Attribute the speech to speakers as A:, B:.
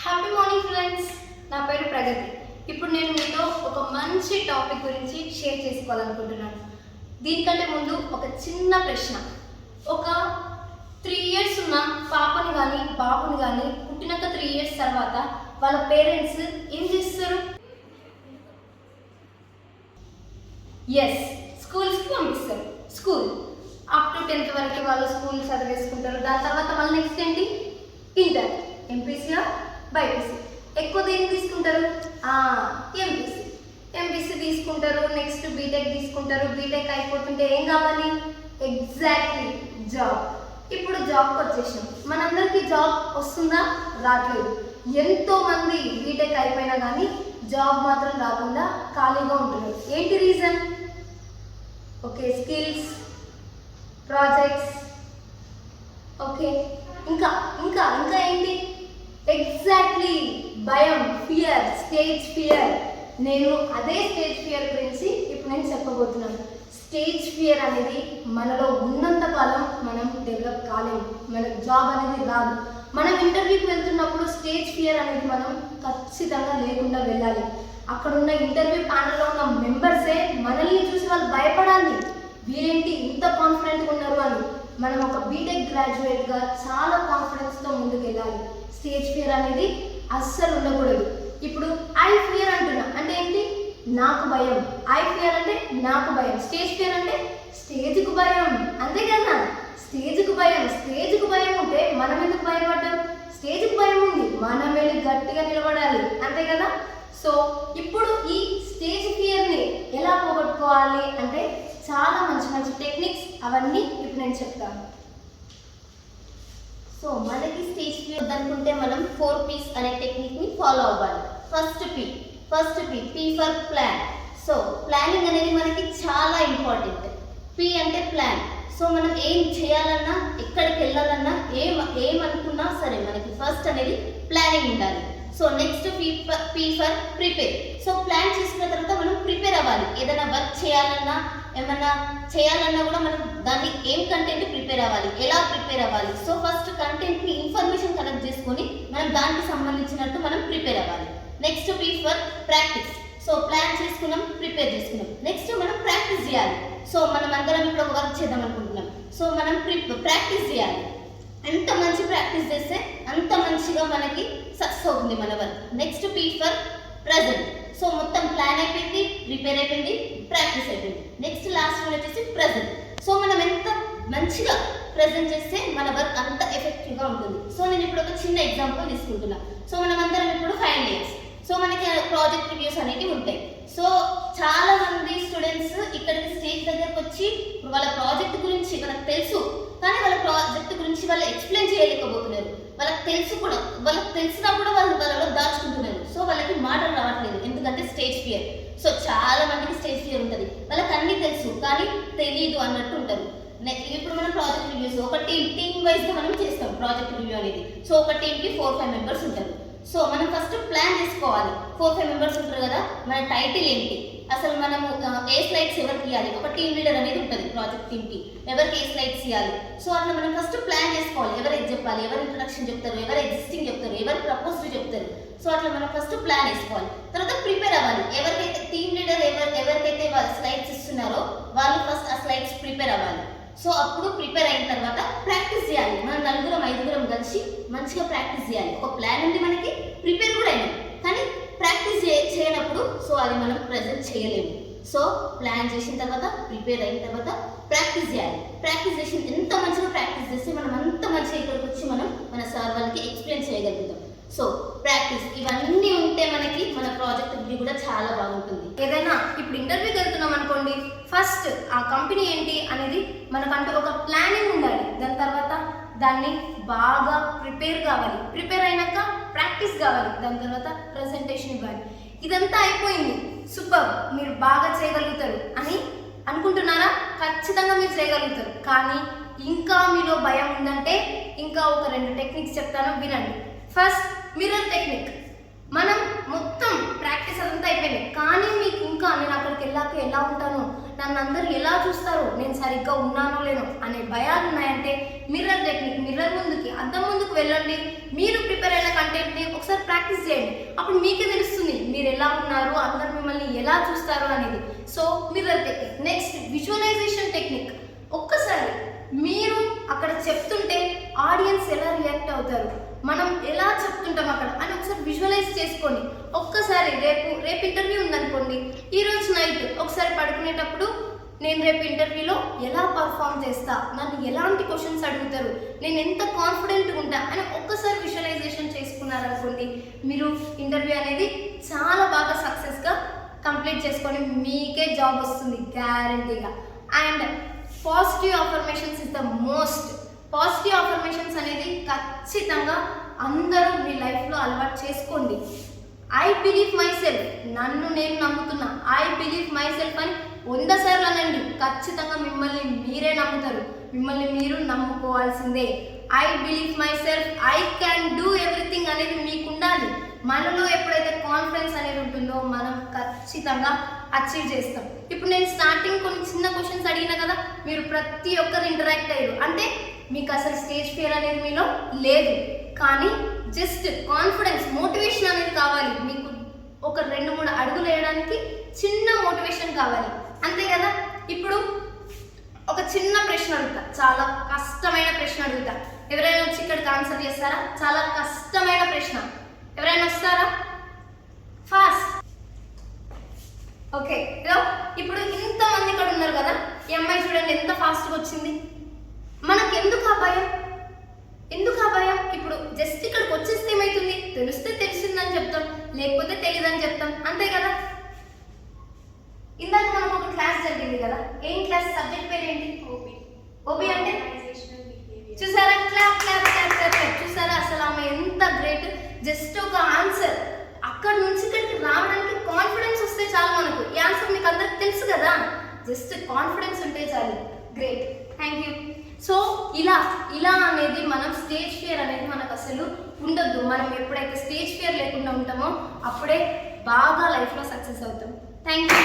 A: Happy morning friends, నా పేరు ప్రగతి. ఇప్పుడు నేను మీతో ఒక మంచి టాపిక్ గురించి షేర్ చేసుకోవాలనుకుంటున్నాను. దీనికంటే ముందు ఒక చిన్న ప్రశ్న. ఒక 3 ఇయర్స్ ఉన్న పాపని కానీ బాబుని కానీ పుట్టినాక 3 ఇయర్స్ తర్వాత వాళ్ళ పేరెంట్స్ ఏం చేస్తారు? ఎస్, స్కూల్స్కి పంపిస్తారు. స్కూల్ అప్ టు 10th వరకు వాళ్ళు స్కూల్ చదివేసుకుంటారు. దాని తర్వాత వాళ్ళ నెక్స్ట్ ఏంటి? ఇంటర్. ఎంపీసీఆ బైపీసీ. ఎక్కువ దేన్ని తీసుకుంటారు? ఎంపీసీ తీసుకుంటారు. నెక్స్ట్ బీటెక్ తీసుకుంటారు. బీటెక్ అయిపోతుంటే ఏం కావాలి? Exactly job. ఇప్పుడు జాబ్కి వచ్చేసాం. మనందరికీ జాబ్ వస్తుందా? రావట్లేదు. ఎంతోమంది బీటెక్ అయిపోయినా కానీ జాబ్ మాత్రం రాకుండా ఖాళీగా ఉంటున్నారు. ఏంటి reason? Okay, skills, projects. Okay, ఇంకా ఇంకా ఇంకా ఏంటి? ఎగ్జాక్ట్లీ భయం, ఫియర్, స్టేజ్ ఫియర్. నేను అదే స్టేజ్ ఫియర్ గురించి ఇప్పుడు నేను చెప్పబోతున్నాను. స్టేజ్ ఫియర్ అనేది మనలో ఉన్నంత కాలం మనం డెవలప్ కాలేము, మనకు జాబ్ అనేది రాదు. మనం ఇంటర్వ్యూకి వెళ్తున్నప్పుడు స్టేజ్ ఫియర్ అనేది మనం ఖచ్చితంగా లేకుండా వెళ్ళాలి. అక్కడ ఉన్న ఇంటర్వ్యూ ప్యానల్లో ఉన్న మెంబర్సే మనల్ని చూసి వాళ్ళు భయపడాలి. వీరేంటి ఇంత కాన్ఫిడెంట్గా ఉన్నారు అని. మనం ఒక బీటెక్ గ్రాడ్యుయేట్గా చాలా కాన్ఫిడెన్స్తో ముందుకు వెళ్ళాలి. స్టేజ్ ఫియర్ అనేది అస్సలు ఉండకూడదు. ఇప్పుడు ఐ ఫియర్ అంటున్నా అంటే ఏంటి? నాకు భయం. ఐ ఫియర్ అంటే నాకు భయం. స్టేజ్ ఫియర్ అంటే స్టేజ్కు భయం. అంతే కదా, స్టేజ్కు భయం. స్టేజ్కు భయం ఉంటే మనం ఎందుకు భయపడ్డాం? స్టేజ్కు భయం ఉంది, మనం వెళ్ళి గట్టిగా నిలబడాలి. అంతే కదా. సో ఇప్పుడు ఈ స్టేజ్ ఫియర్ని ఎలా పోగొట్టుకోవాలి అంటే చాలా మంచి మంచి టెక్నిక్స్ అవన్నీ ఇప్పుడు నేను చెప్తాను.
B: సో మనకి స్టేజ్ ఫియర్ అనుకుంటే మనం 4P's అనే టెక్నిక్ని ఫాలో అవ్వాలి. First P for plan. So planning అనేది మనకి చాలా ఇంపార్టెంట్. పి అంటే ప్లాన్. సో మనం ఏం చేయాలన్నా, ఎక్కడికి వెళ్ళాలన్నా, ఏమనుకున్నా సరే మనకి ఫస్ట్ అనేది ప్లానింగ్ ఉండాలి. So next P for prepare. So plan చేసుకున్న తర్వాత మనం ప్రిపేర్ అవ్వాలి. ఏదైనా వర్క్ చేయాలన్నా, ఏమన్నా చేయాలన్నా కూడా మనం దాన్ని ఏం కంటెంట్ ప్రిపేర్ అవ్వాలి, ఎలా ప్రిపేర్ అవ్వాలి. సో ఫస్ట్ కంటెంట్ని ఇన్ఫర్మేషన్ కలెక్ట్ చేసుకొని మనం దానికి సంబంధించినట్టు మనం ప్రిపేర్ అవ్వాలి. Next P for practice. So plan చేసుకున్నాం, ప్రిపేర్ చేసుకున్నాం. నెక్స్ట్ మనం ప్రాక్టీస్ చేయాలి. సో మనం అందరం ఇప్పుడు ఒక వర్క్ చేద్దాం అనుకుంటున్నాం. సో మనం ప్రాక్టీస్ చేయాలి. ఎంత మంచి ప్రాక్టీస్ చేస్తే అంత మంచిగా మనకి సక్సెస్ అవుతుంది మన work. Next P for present. So మొత్తం ప్లాన్ అయిపోయింది, ప్రిపేర్ అయిపోయింది, ప్రాక్టీస్ అయిపోయింది. నెక్స్ట్ లాస్ట్ వన్ వచ్చేసి ప్రజెంట్. సో మనం ఎంత మంచిగా ప్రజెంట్ చేస్తే మన వర్క్ అంత ఎఫెక్టివ్గా ఉంటుంది. సో నేను ఇప్పుడు ఒక చిన్న ఎగ్జాంపుల్ తీసుకుంటున్నా. సో మనం అందరం ఇప్పుడు ఫైనల్ ఇయర్స్. సో మనకి ప్రాజెక్ట్ రివ్యూస్ అనేవి ఉంటాయి. సో చాలా మంది స్టూడెంట్స్ ఇక్కడికి స్టేజ్ దగ్గరకు వచ్చి వాళ్ళ ప్రాజెక్ట్ గురించి వాళ్ళకి తెలుసు, కానీ వాళ్ళ ప్రాజెక్ట్ గురించి వాళ్ళు ఎక్స్ప్లెయిన్ చేయలేకపోతున్నారు. వాళ్ళకి తెలిసినా కూడా వాళ్ళలో దాచుకుంటున్నారు. సో వాళ్ళకి మాటలు రావట్లేదు, ఎందుకంటే స్టేజ్ ఫియర్. సో చాలా మందికి స్టేజ్ ఫియర్ ఉంటుంది. వాళ్ళకి అన్నీ తెలుసు కానీ తెలీదు అన్నట్టు ఉంటారు. ఇప్పుడు మనం ప్రాజెక్ట్ రివ్యూస్ ఒక టీమ్ వైజ్గా మనం చేస్తాం ప్రాజెక్ట్ రివ్యూ అనేది. సో ఒక టీంకి 4-5 మెంబర్స్ ఉంటారు. సో మనం ఫస్ట్ ప్లాన్ చేసుకోవాలి. 4-5 మెంబర్స్ ఉంటారు కదా, మన టైటిల్ ఏంటి, అసలు మనము ఏ స్లైడ్స్ ఎవరికి ఇవ్వాలి. ఒక టీమ్ లీడర్ అనేది ఉంటుంది ప్రాజెక్ట్ టీమ్కి, ఎవరికి ఏ స్లైడ్స్ ఇవ్వాలి. సో అట్లా మనం ఫస్ట్ ప్లాన్ చేసుకోవాలి. ఎవరికి చెప్పాలి, ఎవరు ఇంట్రడక్షన్ చెప్తారు, ఎవరు ఎగ్జిస్టింగ్ చెప్తారు, ఎవరు ప్రపోజ్డ్ చెప్తారు. సో అట్లా మనం ఫస్ట్ ప్లాన్ వేసుకోవాలి. తర్వాత ప్రిపేర్ అవ్వాలి. ఎవరికైతే టీమ్ లీడర్ ఎవరికైతే వాళ్ళ స్లైడ్స్ ఇస్తున్నారో వాళ్ళు ఫస్ట్ ఆ స్లైడ్స్ ప్రిపేర్ అవ్వాలి. సో అప్పుడు ప్రిపేర్ అయిన తర్వాత ప్రాక్టీస్ చేయాలి. మనం 4-5 కలిసి మంచిగా ప్రాక్టీస్ చేయాలి. ఒక ప్లాన్ ఉంది మనకి, ప్రిపేర్ కూడా అయినాం, కానీ ప్రాక్టీస్ చేయనప్పుడు సో అది మనం ప్రజెంట్ చేయలేము. సో ప్లాన్ చేసిన తర్వాత, ప్రిపేర్ అయిన తర్వాత ప్రాక్టీస్ చేయాలి. ప్రాక్టీస్ చేసి ఎంత మంచిగా ప్రాక్టీస్ చేస్తే మనం అంత మంచిగా ఇక్కడికి వచ్చి మనం మన సార్ వాళ్ళకి ఎక్స్ప్లెయిన్ చేయగలుగుతాం. సో ప్రాక్టీస్ ఇవన్నీ ఉంటే మనకి మన ప్రాజెక్ట్ రివ్యూ కూడా చాలా బాగుంటుంది.
A: ఏదైనా ఇప్పుడు ఇంటర్వ్యూకి వెళ్తున్నాం అనుకోండి, ఫస్ట్ ఆ కంపెనీ ఏంటి అనేది మనకంటూ ఒక ప్లానింగ్ ఉండాలి. దాని తర్వాత దాన్ని బాగా ప్రిపేర్ కావాలి. ప్రిపేర్ అయినాక ప్రాక్టీస్ కావాలి. దాని తర్వాత ప్రజెంటేషన్ ఇవ్వాలి. ఇదంతా అయిపోయింది, సూపర్, మీరు బాగా చేయగలుగుతారు అని అనుకుంటున్నారా? ఖచ్చితంగా మీరు చేయగలుగుతారు. కానీ ఇంకా మీలో భయం ఉందంటే ఇంకా ఒక 2 టెక్నిక్స్ చెప్తాను, వినండి. First mirror technique. మనం మొత్తం ప్రాక్టీస్ అదంతా అయిపోయింది, కానీ మీకు ఇంకా నేను అక్కడికి వెళ్ళాక ఎలా ఉంటాను, నన్ను అందరూ ఎలా చూస్తారు, నేను సరిగ్గా ఉన్నానో లేనో అనే భయాలు ఉన్నాయంటే మిర్రర్ టెక్నిక్. మిర్రర్ ముందుకి, అద్దం ముందుకు వెళ్ళండి. మీరు ప్రిపేర్ అయిన కంటెంట్ని ఒకసారి ప్రాక్టీస్ చేయండి. అప్పుడు మీకే తెలుస్తుంది మీరు ఎలా ఉన్నారు, అందరు మిమ్మల్ని ఎలా చూస్తారు అనేది. So mirror technique. Next visualisation technique. ఒక్కసారి మీరు అక్కడ చెప్తుంటే ఆడియన్స్ ఎలా రియాక్ట్ అవుతారు, మనం ఎలా చెప్తుంటాం అక్కడ అని ఒకసారి విజువలైజ్ చేసుకోండి. ఒక్కసారి రేపు ఇంటర్వ్యూ ఉందనుకోండి, ఈరోజు నైట్ ఒకసారి పడుకునేటప్పుడు నేను రేపు ఇంటర్వ్యూలో ఎలా పర్ఫామ్ చేస్తా, నన్ను ఎలాంటి క్వశ్చన్స్ అడుగుతారు, నేను ఎంత కాన్ఫిడెంట్గా ఉంటా అని ఒక్కసారి విజువలైజేషన్ చేసుకున్నారనుకోండి, మీరు ఇంటర్వ్యూ అనేది చాలా బాగా సక్సెస్గా కంప్లీట్ చేసుకొని మీకే జాబ్ వస్తుంది గ్యారంటీగా. And positive affirmations is the most. Positive affirmations అనేది ఖచ్చితంగా అందరూ మీ లైఫ్లో అలవాటు చేసుకోండి. ఐ బిలీవ్ మై సెల్ఫ్, నన్ను నేను నమ్ముతున్నా, ఐ బిలీవ్ మై సెల్ఫ్ అని 100 సార్లు అనండి. ఖచ్చితంగా మిమ్మల్ని మీరే నమ్ముతారు, మిమ్మల్ని మీరు నమ్ముకోవాల్సిందే. I believe myself, I can do everything అనేది మీకు ఉండాలి. మనలో ఎప్పుడైతే కాన్ఫిడెన్స్ అనేది ఉంటుందో మనం ఖచ్చితంగా అచీవ్ చేస్తాం. ఇప్పుడు నేను స్టార్టింగ్ కొన్ని చిన్న క్వశ్చన్స్ అడిగినా కదా, మీరు ప్రతి ఒక్కరు ఇంటరాక్ట్ అయ్యారు అంటే మీకు అసలు స్టేజ్ ఫియర్ అనేది మీలో లేదు. కానీ జస్ట్ కాన్ఫిడెన్స్, మోటివేషన్ అనేది కావాలి మీకు. ఒక 2-3 అడుగులు వేయడానికి చిన్న మోటివేషన్ కావాలి, అంతే కదా. ఇప్పుడు ఒక చిన్న ప్రశ్న అడుగుతా, చాలా కష్టమైన ప్రశ్న అడుగుతా. ఎవరైనా వచ్చి ఇక్కడికి ఆన్సర్ చేస్తారా? చాలా కష్టమైన ప్రశ్న. ఎవరైనా వస్తారా? ఫాస్ట్. ఓకే, ఇప్పుడు ఇంతమంది ఇక్కడ ఉన్నారు కదా, ఈ అమ్మాయి చూడండి ఎంత ఫాస్ట్గా వచ్చింది. మనకు ఎందుకు ఆ భయం? ఎందుకు ఆ భయం? ఇప్పుడు జస్ట్ ఇక్కడికి వచ్చేస్తే ఏమవుతుంది? తెలిస్తే తెలిసిందని చెప్తాం, లేకపోతే తెలియదని చెప్తాం, అంతే కదా. ఇందాక మనకు ఒక క్లాస్ జరిగింది కదా, ఏం క్లాస్? సబ్జెక్ట్ పేరు ఏంటి? ఓబీ అంటే చూసారా? Clap clap clap clap. చూసారా అసలు ఆమె ఎంత గ్రేట్. జస్ట్ ఒక ఆన్సర్ అక్కడ నుంచి ఇక్కడికి రావడానికి కాన్ఫిడెన్స్ వస్తే చాలు. మనకు ఈ ఆన్సర్ మీకు అందరికి తెలుసు కదా, జస్ట్ కాన్ఫిడెన్స్ ఉంటే చాలు. Great, thank you. సో ఇలా అనేది మనం స్టేజ్ ఫియర్ అనేది మనకు అసలు ఉండొద్దు. మనం ఎప్పుడైతే స్టేజ్ ఫియర్ లేకుండా ఉంటామో అప్పుడే బాగా లైఫ్లో సక్సెస్ అవుతాం. Thank you.